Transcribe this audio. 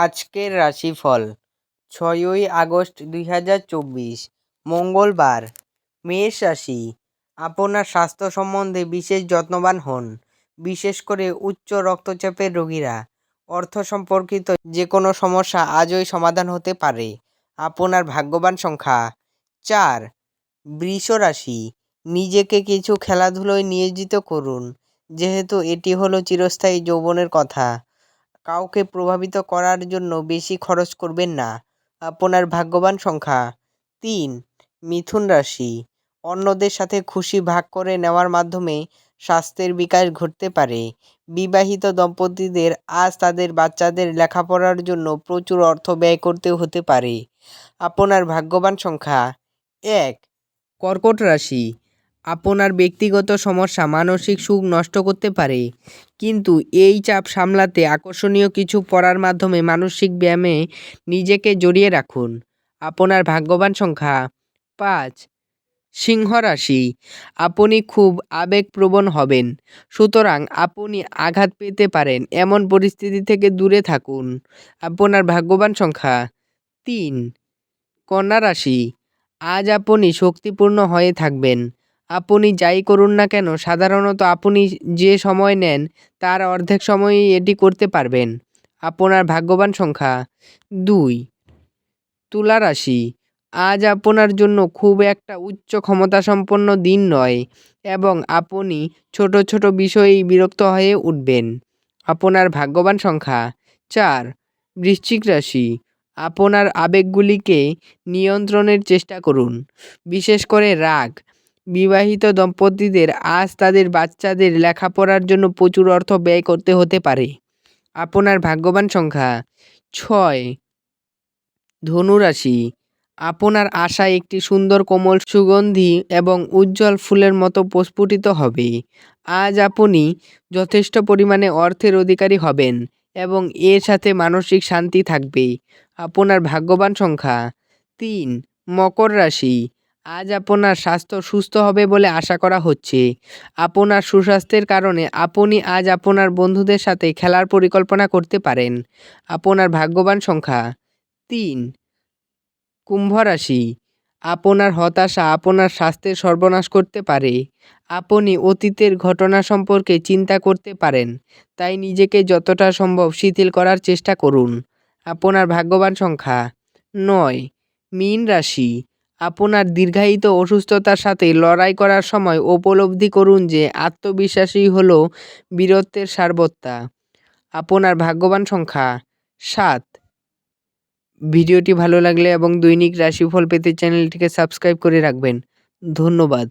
আজকের রাশিফল 6ই আগস্ট 2024 মঙ্গলবার। মেষ রাশি, আপনার স্বাস্থ্য সম্বন্ধে বিশেষ যত্নবান হন, বিশেষ করে উচ্চ রক্তচাপের রোগীরা। অর্থ সম্পর্কিত যে কোনো সমস্যা আজই সমাধান হতে পারে। আপনার ভাগ্যবান সংখ্যা 4। বৃষ রাশি, নিজেকে কিছু খেলাধুলোয় নিয়োজিত করুন, যেহেতু এটি হলো চিরস্থায়ী যৌবনের কথা। কাউকে প্রভাবিত করার জন্য বেশি খরচ করবেন না। আপনার ভাগ্যবান সংখ্যা 3। মিথুন রাশি, অন্যদের সাথে খুশি ভাগ করে নেওয়ার মাধ্যমে স্বাস্থ্যের বিকাশ ঘটতে পারে। বিবাহিত দম্পতিদের আজ তাদের বাচ্চাদের লেখাপড়ার জন্য প্রচুর অর্থ ব্যয় করতে হতে পারে। আপনার ভাগ্যবান সংখ্যা 1। কর্কট রাশি, আপনার ব্যক্তিগত সমস্যা মানসিক সুখ নষ্ট করতে পারে, কিন্তু এই চাপ সামলাতে আকর্ষণীয় কিছু পড়ার মাধ্যমে মানসিক ব্যায়ামে নিজেকে জড়িয়ে রাখুন। আপনার ভাগ্যবান সংখ্যা 5। সিংহ রাশি, আপনি খুব আবেগপ্রবণ হবেন, সুতরাং আপনি আঘাত পেতে পারেন এমন পরিস্থিতি থেকে দূরে থাকুন। আপনার ভাগ্যবান সংখ্যা 3। কন্যা রাশি, আজ আপনি শক্তিপূর্ণ হয়ে থাকবেন। আপনি যাই করুন না কেন, সাধারণত আপনি যে সময় নেন তার অর্ধেক সময়ই এটি করতে পারবেন। আপনার ভাগ্যবান সংখ্যা 2। তুলা রাশি, আজ আপনার জন্য খুব একটা উচ্চ ক্ষমতাসম্পন্ন দিন নয় এবং আপনি ছোট ছোট বিষয়েই বিরক্ত হয়ে উঠবেন। আপনার ভাগ্যবান সংখ্যা 4। বৃশ্চিক রাশি, আপনার আবেগগুলিকে নিয়ন্ত্রণের চেষ্টা করুন, বিশেষ করে রাগ। বিবাহিত দম্পতিদের আজ তাদের বাচ্চাদের লেখাপড়ার জন্য প্রচুর অর্থ ব্যয় করতে হতে পারে। আপনার ভাগ্যবান সংখ্যা 6। ধনু রাশি, আপনার আশা একটি সুন্দর কোমল সুগন্ধি এবং উজ্জ্বল ফুলের মতো প্রস্ফুটিত হবে। আজ আপনি যথেষ্ট পরিমাণে অর্থের অধিকারী হবেন এবং এর সাথে মানসিক শান্তি থাকবে। আপনার ভাগ্যবান সংখ্যা 3। মকর রাশি, আজ আপনার স্বাস্থ্য সুস্থ হবে বলে আশা করা হচ্ছে। আপনার সুস্বাস্থ্যের কারণে আপনি আজ আপনার বন্ধুদের সাথে খেলার পরিকল্পনা করতে পারেন। আপনার ভাগ্যবান সংখ্যা 3। কুম্ভ রাশি, আপনার হতাশা আপনার স্বাস্থ্যের সর্বনাশ করতে পারে। আপনি অতীতের ঘটনা সম্পর্কে চিন্তা করতে পারেন, তাই নিজেকে যতটা সম্ভব শিথিল করার চেষ্টা করুন। আপনার ভাগ্যবান সংখ্যা 9। মীন রাশি, আপনার দীর্ঘায়িত অসুস্থতার সাথে লড়াই করার সময় উপলব্ধি করুন যে আত্মবিশ্বাসই হলো বীরত্বের সারবত্তা। আপনার ভাগ্যবান সংখ্যা 7। ভিডিওটি ভালো লাগলে এবং দৈনিক রাশিফল পেতে চ্যানেলটিকে সাবস্ক্রাইব করে রাখবেন। ধন্যবাদ।